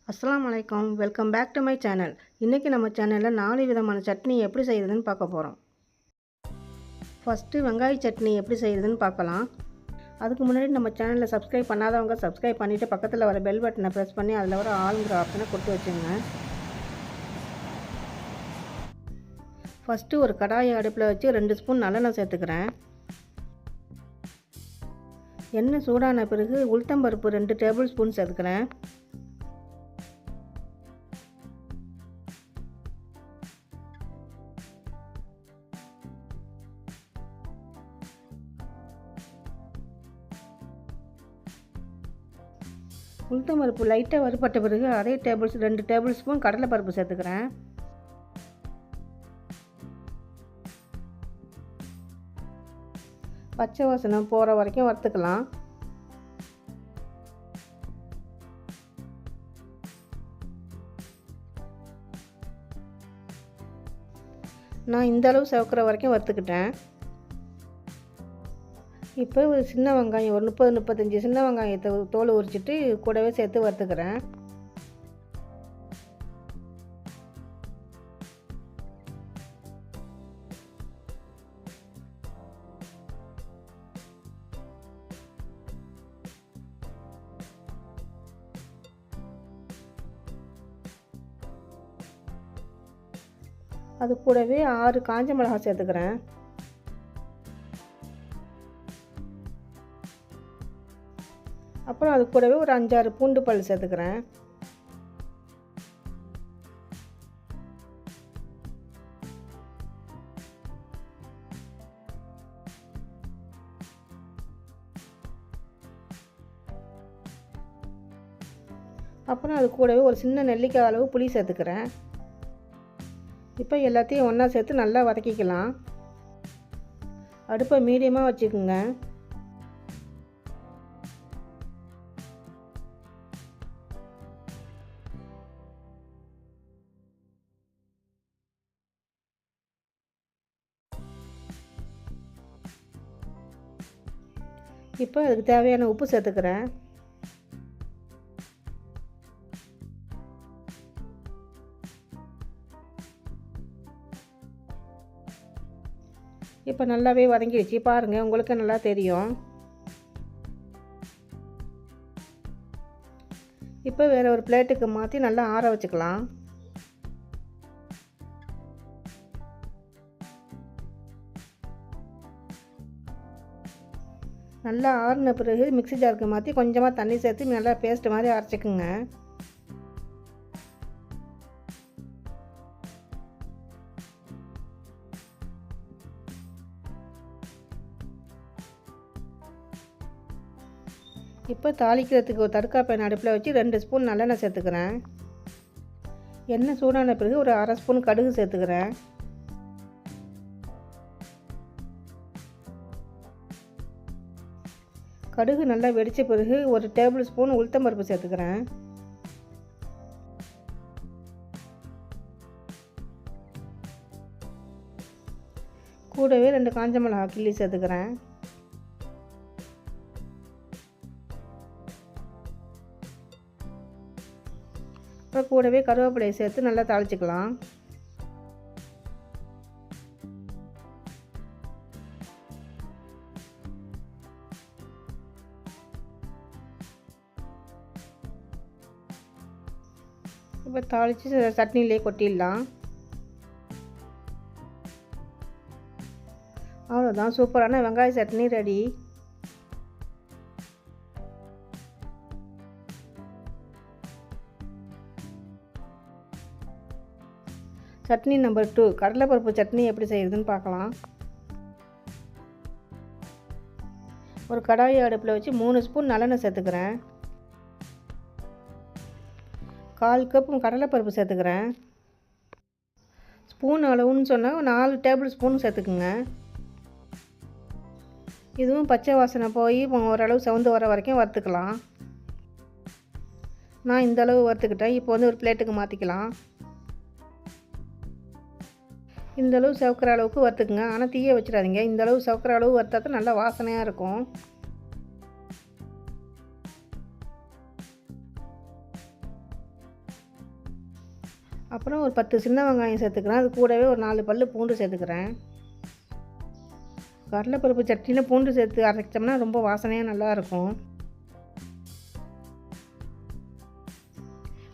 அஸ்ஸலாமு அலைக்கும். Welcome back to my channel. இன்றைக்கி நம்ம சேனலில் 4 விதமான சட்னி எப்படி செய்கிறதுன்னு பார்க்க போகிறோம். ஃபஸ்ட்டு வெங்காய சட்னி எப்படி செய்கிறதுன்னு பார்க்கலாம். அதுக்கு முன்னாடி நம்ம சேனலில் சப்ஸ்கிரைப் பண்ணாதவங்க சப்ஸ்கிரைப் பண்ணிவிட்டு பக்கத்தில் வர பெல் பட்டனை ப்ரெஸ் பண்ணி அதில் வர ஆளுங்கிற ஆப்ஷனை கொடுத்து வச்சுங்க. ஃபஸ்ட்டு ஒரு கடாயை அடுப்பில் வச்சு 2 ஸ்பூன் நல்லெண்ணெய் சேர்த்துக்கிறேன். எண்ணெய் சூடான பிறகு உளுத்தம்பருப்பு 2 டேபிள் ஸ்பூன் சேர்த்துக்கிறேன். உளுத்தம்பருப்பு லைட்டாக வறுபட்ட பிறகு 2 டேபிள் ஸ்பூன் கடலைப்பருப்பு சேர்த்துக்கிறேன். பச்சை வாசனை போகிற வரைக்கும் வறுத்துக்கலாம். நான் இந்த அளவு செவக்கிற வரைக்கும் வறுத்துக்கிட்டேன். இப்போ ஒரு சின்ன வெங்காயம் ஒரு 30-35 சின்ன வெங்காயத்தை தோல் உரிச்சிட்டு கூடவே சேர்த்து வறுத்துக்கிறேன். அது கூடவே 6 காஞ்ச மிளகாய் சேர்த்துக்கிறேன். அப்புறம் அது கூடவே ஒரு 5-6 பூண்டு பல் சேர்த்துக்கிறேன். அப்புறம் அது கூடவே ஒரு சின்ன நெல்லிக்காய் அளவு புளி சேர்த்துக்கிறேன். இப்போ எல்லாத்தையும் ஒன்றா சேர்த்து நல்லா வதக்கிக்கலாம். அடுப்பை மீடியமாக வச்சுக்கோங்க. இப்போ அதுக்கு தேவையான உப்பு சேர்த்துக்கிறேன். இப்போ நல்லாவே வதங்கிடுச்சு பாருங்கள், உங்களுக்கு நல்லா தெரியும். இப்போ வேறு ஒரு பிளேட்டுக்கு மாற்றி நல்லா ஆற வச்சுக்கலாம். நல்லா ஆறின பிறகு மிக்ஸி ஜாருக்கு மாற்றி கொஞ்சமாக தண்ணி சேர்த்து நல்லா பேஸ்ட் மாதிரி அரைச்சிக்குங்க. இப்போ தாளிக்கிறதுக்கு ஒரு தடுக்காய் பேன் அடுப்பில் வச்சு 2 ஸ்பூன் நல்லெண்ணெய் சேர்த்துக்கிறேன். எண்ணெய் சூடான பிறகு ஒரு 1/2 ஸ்பூன் கடுகு சேர்த்துக்கிறேன். கடுகு நல்லா வெடித்த பிறகு ஒரு டேபிள் ஸ்பூன் உளுத்தம்பருப்பு சேர்த்துக்கிறேன். கூடவே 2 காஞ்ச மிளகாய் கிள்ளி சேர்த்துக்கிறேன். அப்புறம் கூடவே கருவேப்பிலையை சேர்த்து நல்லா தாளிச்சிக்கலாம். இப்போ தாளித்து சட்னியிலே கொட்டிடலாம். அவ்வளோதான், சூப்பரான வெங்காய சட்னி ரெடி. சட்னி நம்பர் 2 கடலைப்பருப்பு சட்னி எப்படி செய்கிறதுன்னு பார்க்கலாம். ஒரு கடாயை அடுப்பில் வச்சு 3 ஸ்பூன் நல்லெண்ணெய் சேர்த்துக்கிறேன். 1/4 கப் கடலைப்பருப்பு சேர்த்துக்கிறேன். ஸ்பூன் அளவுன்னு சொன்னால் 4 டேபிள் ஸ்பூன் சேர்த்துக்குங்க. இதுவும் பச்சை வாசனை போய் ஓரளவு செவந்து வர வரைக்கும் வறுத்துக்கலாம். நான் இந்த அளவு வறுத்துக்கிட்டேன். இப்போ ஒரு பிளேட்டுக்கு மாற்றிக்கலாம். இந்தளவு செவக்கிற அளவுக்கு வறுத்துக்குங்க. ஆனால் தீயை வச்சிடாதீங்க. இந்தளவு செவக்கிற அளவு வறுத்தா தான் நல்லா வாசனையாக இருக்கும். அப்புறம் ஒரு 10 சின்ன வெங்காயம் சேர்த்துக்கிறேன். அது கூடவே ஒரு 4 பல் பூண்டு சேர்த்துக்கிறேன். கடலைப்பருப்பு சட்னியில் பூண்டு சேர்த்து அரைச்சோம்னா ரொம்ப வாசனையாக நல்லாயிருக்கும்.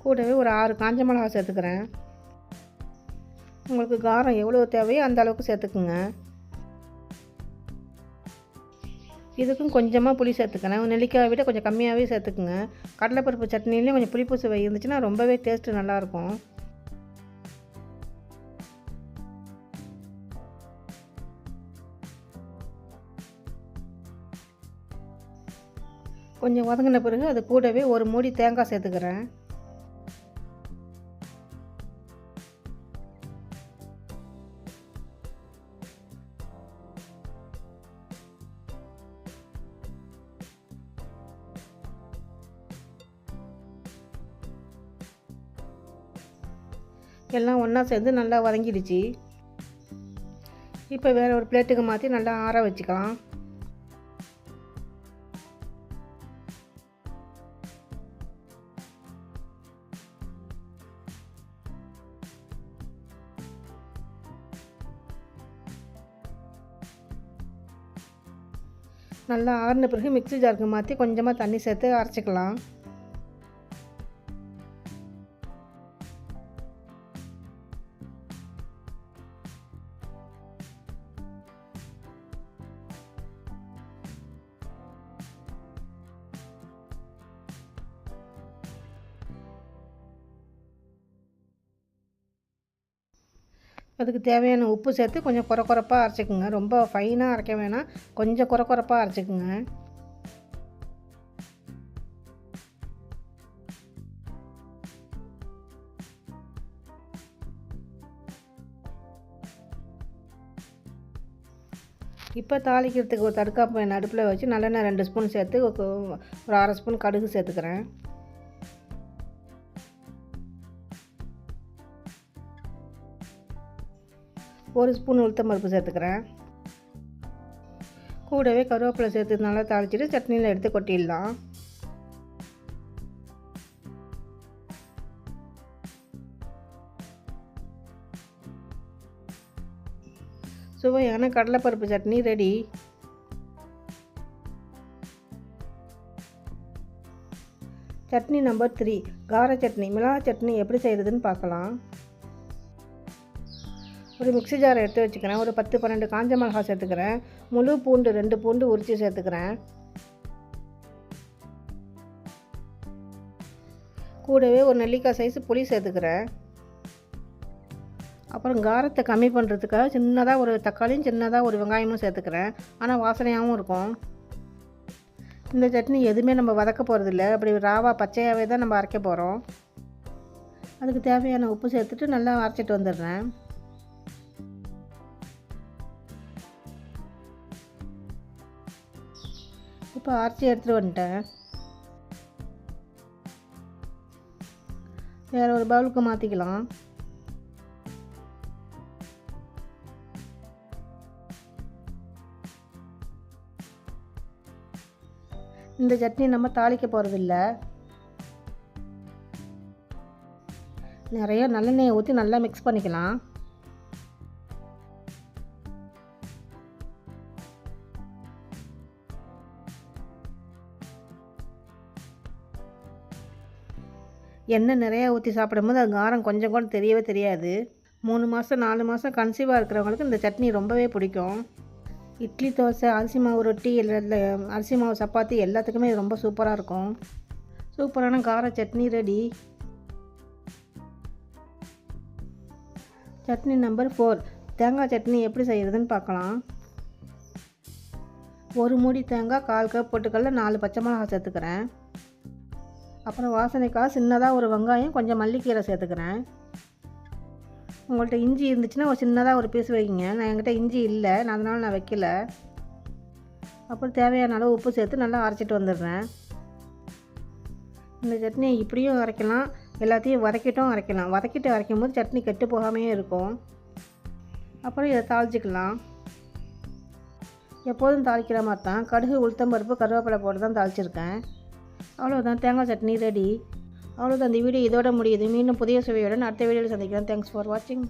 கூடவே ஒரு 6 காஞ்ச மிளகா சேர்த்துக்கிறேன். உங்களுக்கு காரம் எவ்வளோ தேவையோ அந்த அளவுக்கு சேர்த்துக்குங்க. இதுக்கும் கொஞ்சமாக புளி சேர்த்துக்கிறேன். நெல்லிக்காயை விட கொஞ்சம் கம்மியாகவே சேர்த்துக்குங்க. கடலைப்பருப்பு சட்னிலையும் கொஞ்சம் புளிப்பு சுவை இருந்துச்சுன்னா ரொம்பவே டேஸ்ட்டு நல்லாயிருக்கும். கொஞ்சம் வதங்கின பிறகு அது கூடவே ஒரு மூடி தேங்காய் சேர்த்துக்கிறேன். எல்லாம் ஒன்றா சேர்ந்து நல்லா வதங்கிடுச்சு. இப்போ வேறு ஒரு பிளேட்டுக்கு மாற்றி நல்லா ஆற வச்சுக்கலாம். நல்லா ஆறின பிறகு மிக்ஸி ஜாருக்கு மாற்றி கொஞ்சமாக தண்ணி சேர்த்து அரைச்சிக்கலாம். அதுக்கு தேவையான உப்பு சேர்த்து கொஞ்சம் கொரப்பாக அரைச்சிக்குங்க. ரொம்ப ஃபைனாக அரைக்க வேணாம், கொஞ்சம் கொரப்பாக அரைச்சிக்குங்க. இப்போ தாளிக்கிறதுக்கு ஒரு தடுக்காப்பு எண்ணெய் அடுப்பில் வச்சு நல்லெண்ணெய் 2 ஸ்பூன் சேர்த்து ஒரு 1/2 ஸ்பூன் கடுகு சேர்த்துக்கிறேன். ஒரு ஸ்பூன் உளுத்தம்பருப்பு சேர்த்துக்கிறேன். கூடவே கருவேப்பிலை சேர்த்து நல்லா தாளிச்சிட்டு சட்னியில் எடுத்து கொட்டிடலாம். சுவையான கடலைப்பருப்பு சட்னி ரெடி. சட்னி நம்பர் 3 கார சட்னி. மிளகாய் சட்னி எப்படி செய்கிறதுன்னு பார்க்கலாம். ஒரு மிக்ஸி ஜாரை எடுத்து வச்சுக்கிறேன். ஒரு 10-12 காஞ்ச மிளகாய் சேர்த்துக்கிறேன். முழு பூண்டு 2 பூண்டு உரித்து சேர்த்துக்கிறேன். கூடவே ஒரு நெல்லிக்காய் சைஸ் புளி சேர்த்துக்கிறேன். அப்புறம் காரத்தை கம்மி பண்ணுறதுக்காக சின்னதாக ஒரு தக்காளியும் சின்னதாக ஒரு வெங்காயமும் சேர்த்துக்கிறேன். ஆனால் வாசனையாகவும் இருக்கும். இந்த சட்னி எதுவுமே நம்ம வதக்க போகிறதில்ல, அப்படி ராவா பச்சையாகவே தான் நம்ம அரைக்க போகிறோம். அதுக்கு தேவையான உப்பு சேர்த்துட்டு நல்லா அரைச்சிட்டு வந்துடுறேன். இப்போ அரைச்சி எடுத்துகிட்டு வந்துட்டேன். வேறு ஒரு பவுலுக்கு மாற்றிக்கலாம். இந்த சட்னி நம்ம தாளிக்க போகிறதில்ல. நிறைய நல்லெண்ணெயை ஊற்றி நல்லா மிக்ஸ் பண்ணிக்கலாம். எண்ணெய் நிறையா ஊற்றி சாப்பிடும்போது அது காரம் கொஞ்சம் கூட தெரியவே தெரியாது. 3 மாதம் 4 மாதம் கன்சீவாக இருக்கிறவங்களுக்கு இந்த சட்னி ரொம்பவே பிடிக்கும். இட்லி, தோசை, அரிசி மாவு ரொட்டி, இல்லை அரிசி மாவு சப்பாத்தி எல்லாத்துக்குமே இது ரொம்ப சூப்பராக இருக்கும். சூப்பரான கார சட்னி ரெடி. சட்னி நம்பர் 4 தேங்காய் சட்னி எப்படி செய்கிறதுன்னு பார்க்கலாம். ஒரு மூடி தேங்காய், 1/4 கப் பொட்டுக்கடலை, 4 பச்சை மிளகாய் சேர்த்துக்கிறேன். அப்புறம் வாசனைக்காக சின்னதாக ஒரு வெங்காயம், கொஞ்சம் மல்லிக்கீரை சேர்த்துக்கிறேன். உங்கள்கிட்ட இஞ்சி இருந்துச்சுன்னா ஒரு சின்னதாக ஒரு பீஸ் வைங்க. நான் என்கிட்ட இஞ்சி இல்லை, அதனால் நான் வைக்கல. அப்புறம் தேவையான அளவு உப்பு சேர்த்து நல்லா அரைச்சிட்டு வந்துடுறேன். இந்த சட்னி இப்படியும் அரைக்கலாம், எல்லாத்தையும் வதக்கிட்டும் அரைக்கலாம். வதக்கிட்டு அரைக்கும் போது சட்னி கெட்டு போகாமையே இருக்கும். அப்புறம் இதை தாளிச்சிக்கலாம். எப்போதும் தாளிக்கிற மாதிரி தான் கடுகு, உளுத்தம்பருப்பு, கருவேப்பிலை போட்டு தான் தாளிச்சிருக்கேன். அவ்வளோதான், தேங்காய் சட்னி ரெடி. அவ்வளோதான், அந்த வீடியோ இதோட முடியுது. மீண்டும் புதிய சுவையுடன் அடுத்த வீடியோவில் சந்திக்கிறேன். தேங்க்ஸ் ஃபார் வாட்சிங்.